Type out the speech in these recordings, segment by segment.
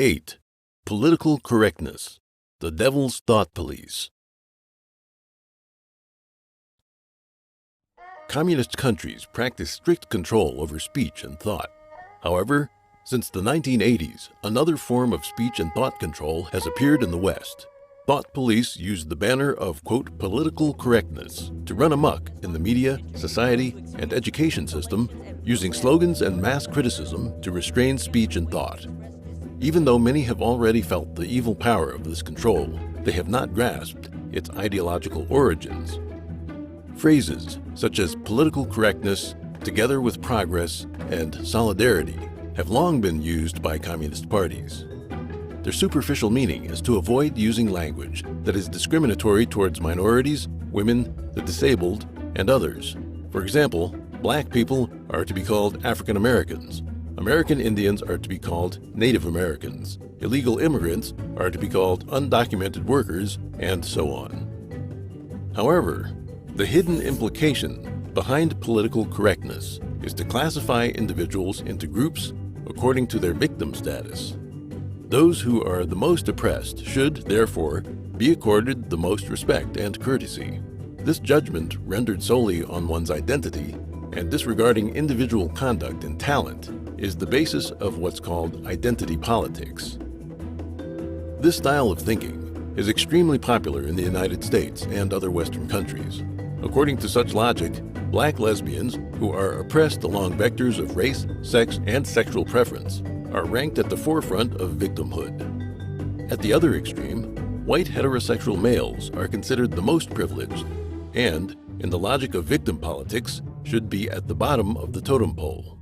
8. Political correctness, the devil's thought police. Communist countries practice strict control over speech and thought. However, since the 1980s, another form of speech and thought control has appeared in the West. Thought police use the banner of, quote, political correctness to run amok in the media, society, and education system, using slogans and mass criticism to restrain speech and thought. Even though many have already felt the evil power of this control, they have not grasped its ideological origins. Phrases such as political correctness, together with progress, and solidarity have long been used by communist parties. Their superficial meaning is to avoid using language that is discriminatory towards minorities, women, the disabled, and others. For example, black people are to be called African Americans. American Indians are to be called Native Americans. Illegal immigrants are to be called undocumented workers, and so on. However, the hidden implication behind political correctness is to classify individuals into groups according to their victim status. Those who are the most oppressed should, therefore, be accorded the most respect and courtesy. This judgment, rendered solely on one's identity and disregarding individual conduct and talent, is the basis of what's called identity politics. This style of thinking is extremely popular in the United States and other Western countries. According to such logic, black lesbians, who are oppressed along vectors of race, sex, and sexual preference, are ranked at the forefront of victimhood. At the other extreme, white heterosexual males are considered the most privileged and, in the logic of victim politics, should be at the bottom of the totem pole.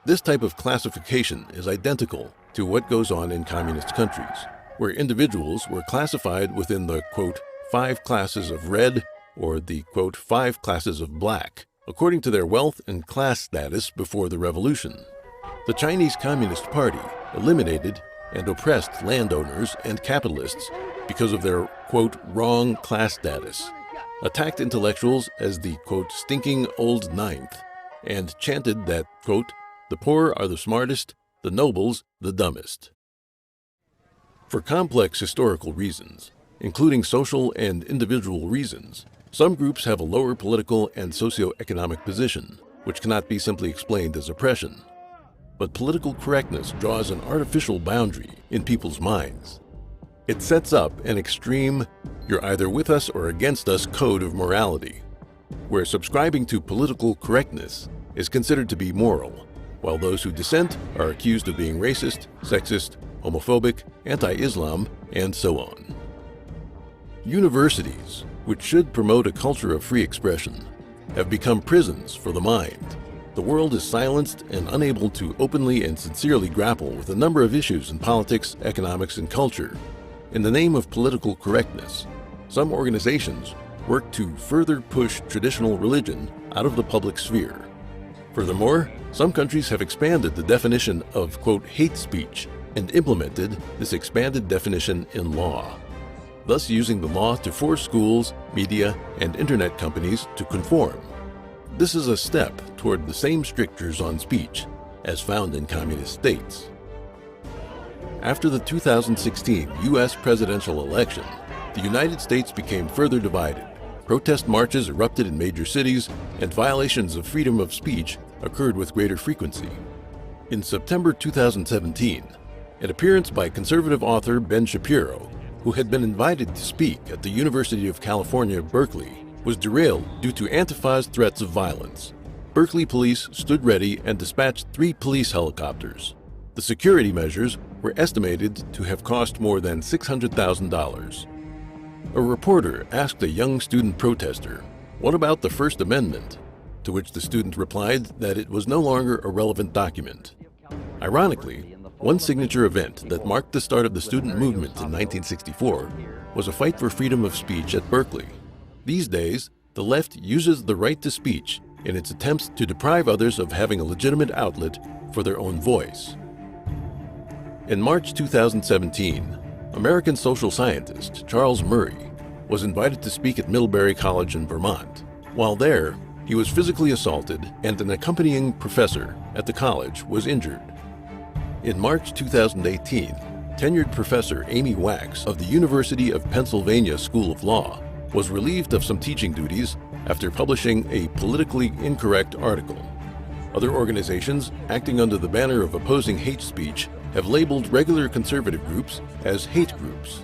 This type of classification is identical to what goes on in communist countries, where individuals were classified within the, quote, 5 classes of red or the, quote, 5 classes of black, according to their wealth and class status before the revolution. The Chinese Communist Party eliminated and oppressed landowners and capitalists because of their, quote, wrong class status, attacked intellectuals as the, quote, stinking old ninth, and chanted that, quote, the poor are the smartest, the nobles the dumbest. For complex historical reasons, including social and individual reasons, some groups have a lower political and socio-economic position, which cannot be simply explained as oppression. But political correctness draws an artificial boundary in people's minds. It sets up an extreme, you're either with us or against us code of morality, where subscribing to political correctness is considered to be moral, while those who dissent are accused of being racist, sexist, homophobic, anti-Islam, and so on. Universities, which should promote a culture of free expression, have become prisons for the mind. The world is silenced and unable to openly and sincerely grapple with a number of issues in politics, economics, and culture. In the name of political correctness, some organizations work to further push traditional religion out of the public sphere. Furthermore, some countries have expanded the definition of, quote, hate speech and implemented this expanded definition in law, thus using the law to force schools, media, and internet companies to conform. This is a step toward the same strictures on speech as found in communist states. After the 2016 U.S. presidential election, the United States became further divided. Protest marches erupted in major cities, and violations of freedom of speech occurred with greater frequency. In September 2017, an appearance by conservative author Ben Shapiro, who had been invited to speak at the University of California, Berkeley, was derailed due to Antifa's threats of violence. Berkeley police stood ready and dispatched 3 police helicopters. The security measures were estimated to have cost more than $600,000. A reporter asked a young student protester, "What about the First Amendment?" To which the student replied that it was no longer a relevant document. Ironically, one signature event that marked the start of the student movement in 1964 was a fight for freedom of speech at Berkeley. These days, the left uses the right to speech in its attempts to deprive others of having a legitimate outlet for their own voice. In March 2017, American social scientist Charles Murray was invited to speak at Middlebury College in Vermont. While there, he was physically assaulted and an accompanying professor at the college was injured. In March 2018, tenured professor Amy Wax of the University of Pennsylvania School of Law was relieved of some teaching duties after publishing a politically incorrect article. Other organizations acting under the banner of opposing hate speech have labeled regular conservative groups as hate groups.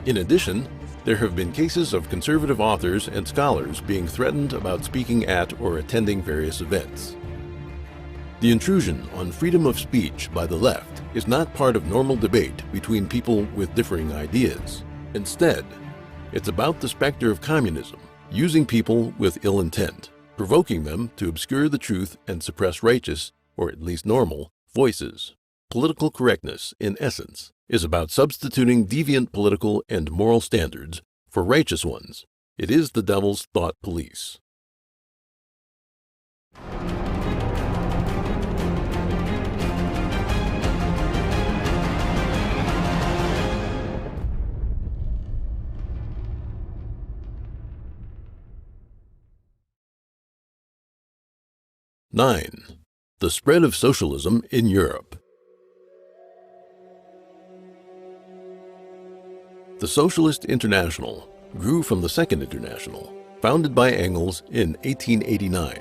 In addition, there have been cases of conservative authors and scholars being threatened about speaking at or attending various events. The intrusion on freedom of speech by the left is not part of normal debate between people with differing ideas. Instead, it's about the specter of communism using people with ill intent, provoking them to obscure the truth and suppress righteous, or at least normal, voices. Political correctness, in essence, is about substituting deviant political and moral standards for righteous ones. It is the devil's thought police. Nine. The spread of socialism in Europe. The Socialist International grew from the Second International, founded by Engels in 1889.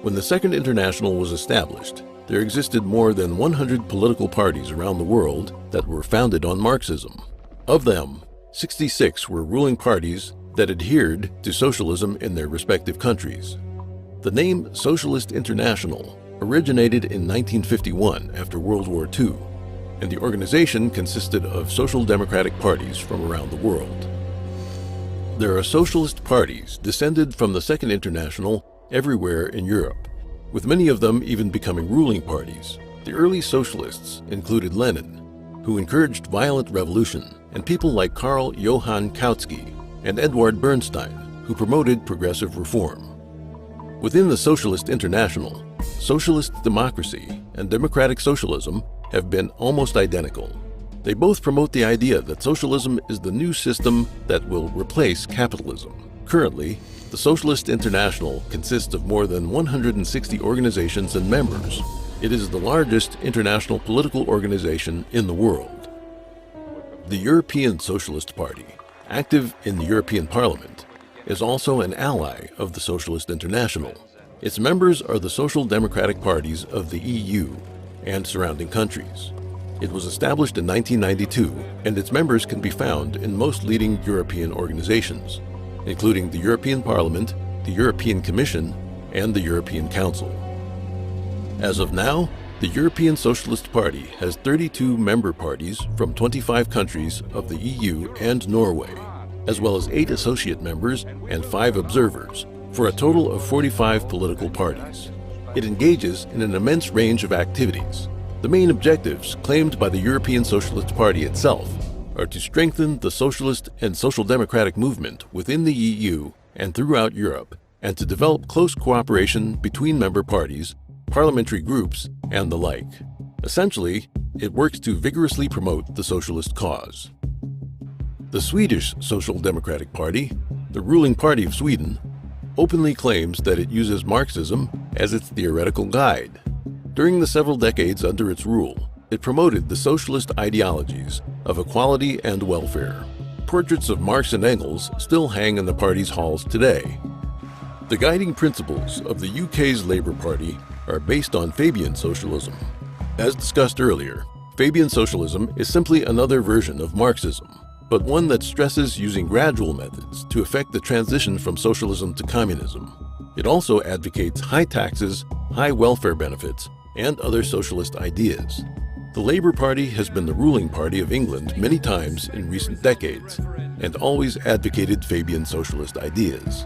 When the Second International was established, there existed more than 100 political parties around the world that were founded on Marxism. Of them, 66 were ruling parties that adhered to socialism in their respective countries. The name Socialist International originated in 1951 after World War II, and the organization consisted of social democratic parties from around the world. There are socialist parties descended from the Second International everywhere in Europe, with many of them even becoming ruling parties. The early socialists included Lenin, who encouraged violent revolution, and people like Karl Johann Kautsky and Edward Bernstein, who promoted progressive reform. Within the Socialist International, socialist democracy and democratic socialism have been almost identical. They both promote the idea that socialism is the new system that will replace capitalism. Currently, the Socialist International consists of more than 160 organizations and members. It is the largest international political organization in the world. The European Socialist Party, active in the European Parliament, is also an ally of the Socialist International. Its members are the social democratic parties of the EU and surrounding countries. It was established in 1992, and its members can be found in most leading European organizations, including the European Parliament, the European Commission, and the European Council. As of now, the European Socialist Party has 32 member parties from 25 countries of the EU and Norway, as well as 8 associate members and 5 observers, for a total of 45 political parties. It engages in an immense range of activities. The main objectives claimed by the European Socialist Party itself are to strengthen the socialist and social democratic movement within the EU and throughout Europe, and to develop close cooperation between member parties, parliamentary groups, and the like. Essentially, it works to vigorously promote the socialist cause. The Swedish Social Democratic Party, the ruling party of Sweden, openly claims that it uses Marxism as its theoretical guide. During the several decades under its rule, it promoted the socialist ideologies of equality and welfare. Portraits of Marx and Engels still hang in the party's halls today. The guiding principles of the UK's Labour Party are based on Fabian socialism. As discussed earlier, Fabian socialism is simply another version of Marxism, but one that stresses using gradual methods to effect the transition from socialism to communism. It also advocates high taxes, high welfare benefits, and other socialist ideas. The Labour Party has been the ruling party of England many times in recent decades, and always advocated Fabian socialist ideas.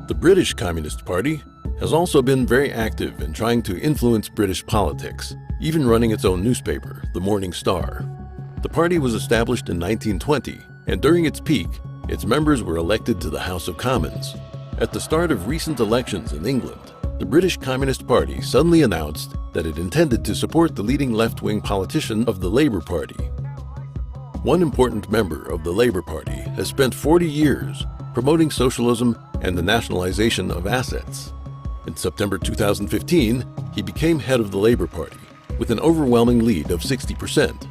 The British Communist Party has also been very active in trying to influence British politics, even running its own newspaper, the Morning Star. The party was established in 1920, and during its peak, its members were elected to the House of Commons. At the start of recent elections in England, the British Communist Party suddenly announced that it intended to support the leading left-wing politician of the Labour Party. One important member of the Labour Party has spent 40 years promoting socialism and the nationalization of assets. In September 2015, he became head of the Labour Party with an overwhelming lead of 60%.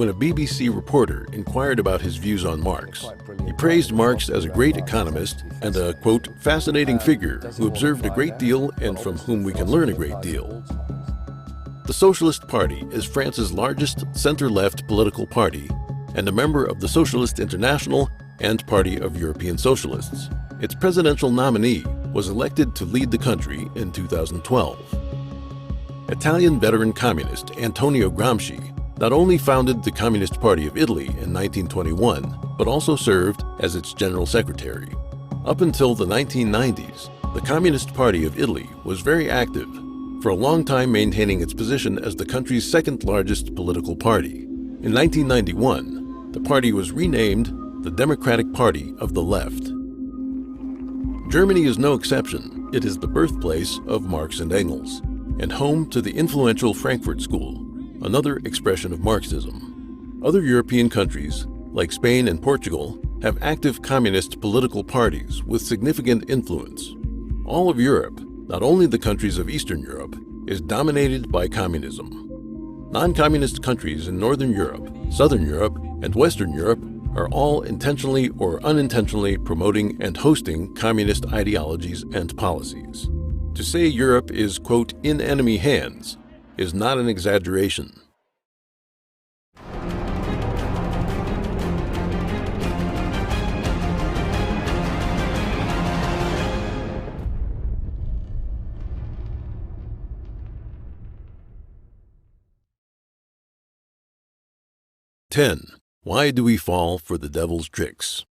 when a BBC reporter inquired about his views on Marx. He praised Marx as a great economist and a, quote, fascinating figure who observed a great deal and from whom we can learn a great deal. The Socialist Party is France's largest center-left political party and a member of the Socialist International and Party of European Socialists. Its presidential nominee was elected to lead the country in 2012. Italian veteran communist Antonio Gramsci not only founded the Communist Party of Italy in 1921, but also served as its general secretary. Up until the 1990s, the Communist Party of Italy was very active, for a long time maintaining its position as the country's second largest political party. In 1991, the party was renamed the Democratic Party of the Left. Germany is no exception. It is the birthplace of Marx and Engels, and home to the influential Frankfurt School, another expression of Marxism. Other European countries, like Spain and Portugal, have active communist political parties with significant influence. All of Europe, not only the countries of Eastern Europe, is dominated by communism. Non-communist countries in Northern Europe, Southern Europe, and Western Europe are all intentionally or unintentionally promoting and hosting communist ideologies and policies. To say Europe is, quote, in enemy hands is not an exaggeration. Ten. Why do we fall for the devil's tricks?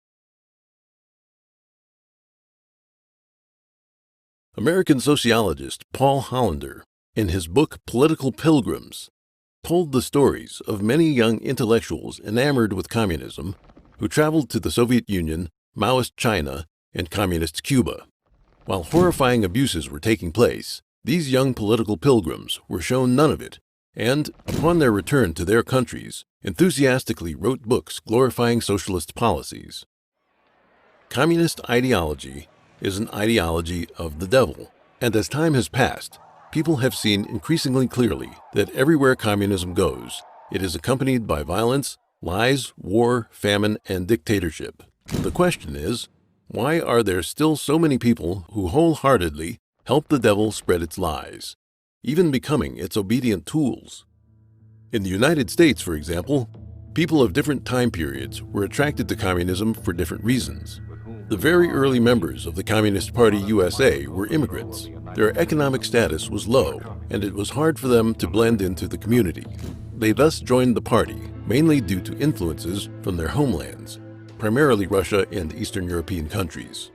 American sociologist Paul Hollander, in his book Political Pilgrims, told the stories of many young intellectuals enamored with communism who traveled to the Soviet Union, Maoist China, and Communist Cuba. While horrifying abuses were taking place, these young political pilgrims were shown none of it, and, upon their return to their countries, enthusiastically wrote books glorifying socialist policies. Communist ideology is an ideology of the devil, and as time has passed, people have seen increasingly clearly that everywhere communism goes, it is accompanied by violence, lies, war, famine, and dictatorship. The question is, why are there still so many people who wholeheartedly help the devil spread its lies, even becoming its obedient tools? In the United States, for example, people of different time periods were attracted to communism for different reasons. The very early members of the Communist Party USA were immigrants. Their economic status was low, and it was hard for them to blend into the community. They thus joined the party, mainly due to influences from their homelands, primarily Russia and Eastern European countries.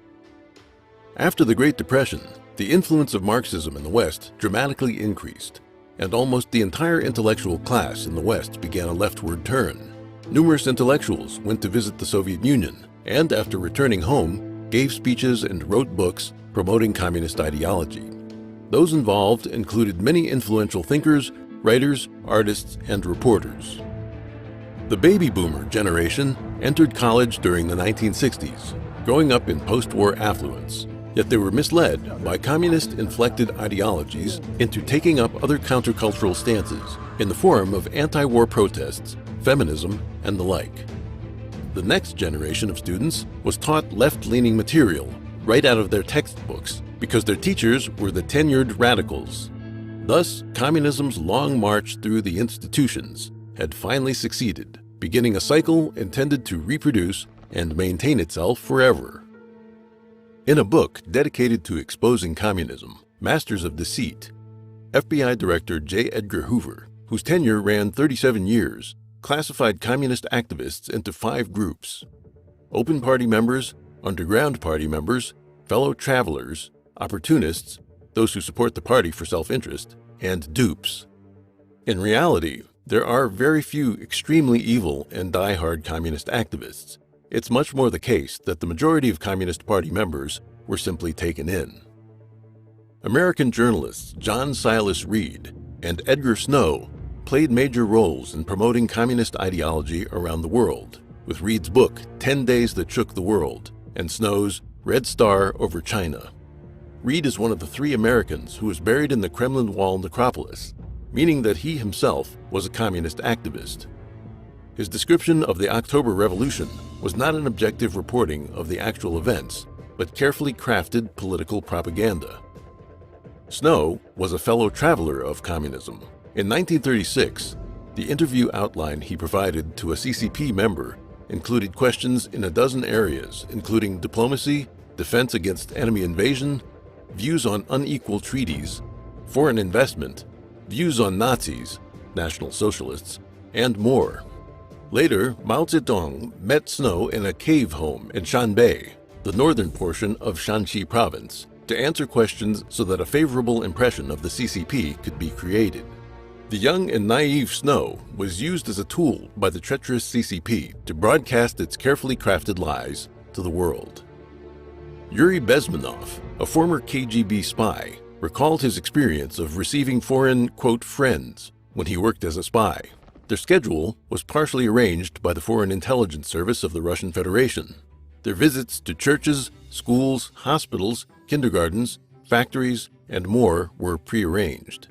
After the Great Depression, the influence of Marxism in the West dramatically increased, and almost the entire intellectual class in the West began a leftward turn. Numerous intellectuals went to visit the Soviet Union, and after returning home, gave speeches and wrote books promoting communist ideology. Those involved included many influential thinkers, writers, artists, and reporters. The baby boomer generation entered college during the 1960s, growing up in post-war affluence, yet they were misled by communist-inflected ideologies into taking up other countercultural stances in the form of anti-war protests, feminism, and the like. The next generation of students was taught left-leaning material right out of their textbooks because their teachers were the tenured radicals. Thus, communism's long march through the institutions had finally succeeded, beginning a cycle intended to reproduce and maintain itself forever. In a book dedicated to exposing communism, Masters of Deceit, FBI Director J. Edgar Hoover, whose tenure ran 37 years, classified communist activists into 5 groups: open party members, underground party members, fellow travelers, opportunists, those who support the party for self-interest, and dupes. In reality, there are very few extremely evil and die-hard communist activists. It's much more the case that the majority of Communist Party members were simply taken in. American journalists John Silas Reed and Edgar Snow played major roles in promoting communist ideology around the world, with Reed's book 10 Days That Shook the World and Snow's Red Star Over China. Reed is one of the 3 Americans who was buried in the Kremlin Wall necropolis, meaning that he himself was a communist activist. His description of the October Revolution was not an objective reporting of the actual events, but carefully crafted political propaganda. Snow was a fellow traveler of communism. In 1936, the interview outline he provided to a CCP member included questions in a dozen areas, including diplomacy, defense against enemy invasion, views on unequal treaties, foreign investment, views on Nazis, National Socialists, and more. Later, Mao Zedong met Snow in a cave home in Shanbei, the northern portion of Shanxi province, to answer questions so that a favorable impression of the CCP could be created. The young and naive Snow was used as a tool by the treacherous CCP to broadcast its carefully crafted lies to the world. Yuri Bezmenov, a former KGB spy, recalled his experience of receiving foreign, quote, friends when he worked as a spy. Their schedule was partially arranged by the Foreign Intelligence Service of the Russian Federation. Their visits to churches, schools, hospitals, kindergartens, factories, and more were prearranged.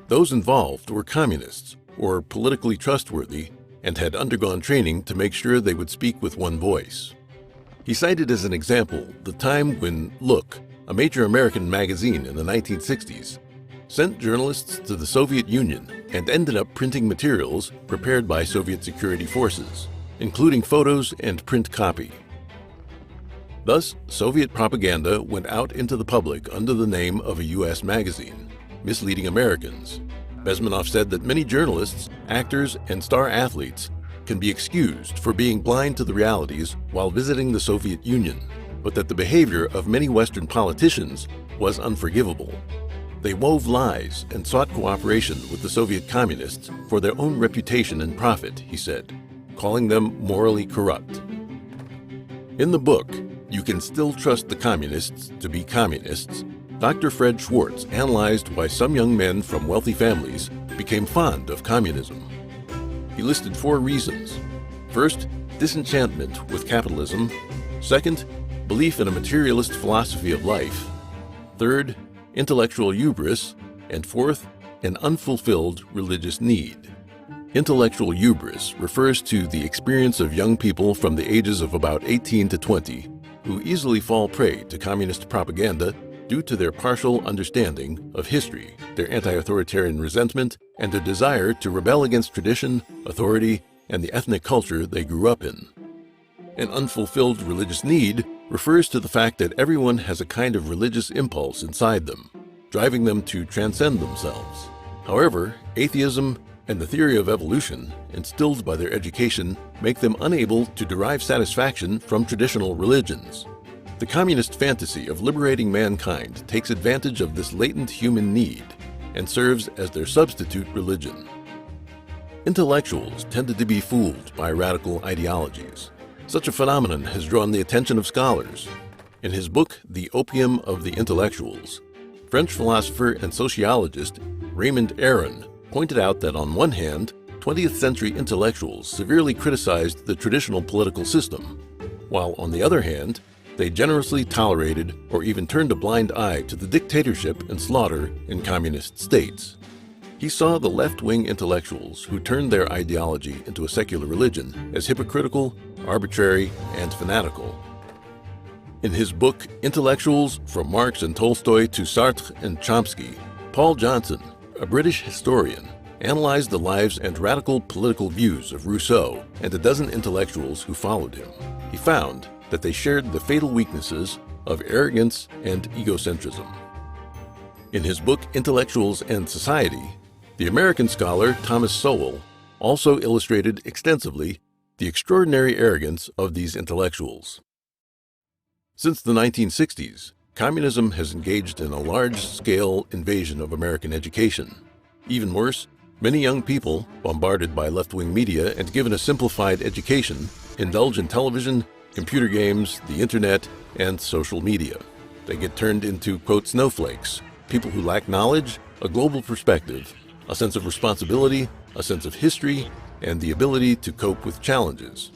Those involved were communists or politically trustworthy and had undergone training to make sure they would speak with one voice. He cited as an example the time when Look, a major American magazine in the 1960s, sent journalists to the Soviet Union and ended up printing materials prepared by Soviet security forces, including photos and print copy. Thus, Soviet propaganda went out into the public under the name of a U.S. magazine, misleading Americans. Bezmenov said that many journalists, actors, and star athletes can be excused for being blind to the realities while visiting the Soviet Union, but that the behavior of many Western politicians was unforgivable. They wove lies and sought cooperation with the Soviet communists for their own reputation and profit, he said, calling them morally corrupt. In the book, You Can Still Trust the Communists to Be Communists, Dr. Fred Schwartz analyzed why some young men from wealthy families became fond of communism. He listed 4 reasons. First, disenchantment with capitalism. Second, belief in a materialist philosophy of life. Third, intellectual hubris. And fourth, an unfulfilled religious need. Intellectual hubris refers to the experience of young people from the ages of about 18 to 20 who easily fall prey to communist propaganda due to their partial understanding of history, their anti-authoritarian resentment, and their desire to rebel against tradition, authority, and the ethnic culture they grew up in. An unfulfilled religious need refers to the fact that everyone has a kind of religious impulse inside them, driving them to transcend themselves. However, atheism and the theory of evolution, instilled by their education, make them unable to derive satisfaction from traditional religions. The communist fantasy of liberating mankind takes advantage of this latent human need and serves as their substitute religion. Intellectuals tended to be fooled by radical ideologies. Such a phenomenon has drawn the attention of scholars. In his book, The Opium of the Intellectuals, French philosopher and sociologist Raymond Aron pointed out that on one hand, 20th century intellectuals severely criticized the traditional political system, while on the other hand, they generously tolerated or even turned a blind eye to the dictatorship and slaughter in communist states. He saw the left-wing intellectuals who turned their ideology into a secular religion as hypocritical, arbitrary, and fanatical. In his book, Intellectuals, From Marx and Tolstoy to Sartre and Chomsky, Paul Johnson, a British historian, analyzed the lives and radical political views of Rousseau and a dozen intellectuals who followed him. He found that they shared the fatal weaknesses of arrogance and egocentrism. In his book, Intellectuals and Society, the American scholar Thomas Sowell also illustrated extensively the extraordinary arrogance of these intellectuals. Since the 1960s, communism has engaged in a large-scale invasion of American education. Even worse, many young people, bombarded by left-wing media and given a simplified education, indulge in television, computer games, the internet, and social media. They get turned into, quote, snowflakes, people who lack knowledge, a global perspective, a sense of responsibility, a sense of history, and the ability to cope with challenges.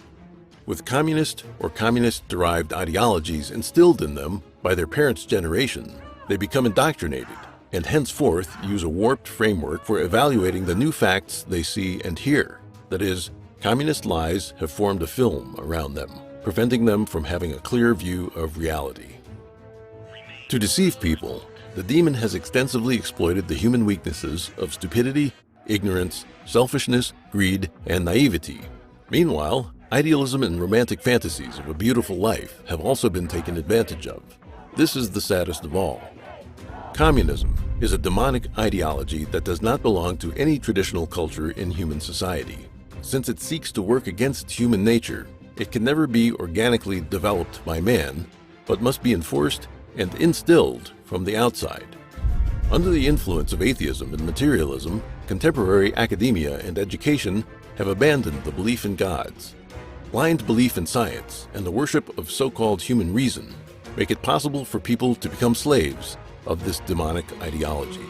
With communist or communist-derived ideologies instilled in them by their parents' generation, they become indoctrinated and henceforth use a warped framework for evaluating the new facts they see and hear. That is, Communist lies have formed a film around them, preventing them from having a clear view of reality. To deceive people, the demon has extensively exploited the human weaknesses of stupidity, ignorance, selfishness, greed, and naivety. Meanwhile, idealism and romantic fantasies of a beautiful life have also been taken advantage of. This is the saddest of all. Communism is a demonic ideology that does not belong to any traditional culture in human society. Since it seeks to work against human nature, it can never be organically developed by man, but must be enforced and instilled from the outside. Under the influence of atheism and materialism, contemporary academia and education have abandoned the belief in gods. Blind belief in science and the worship of so-called human reason make it possible for people to become slaves of this demonic ideology.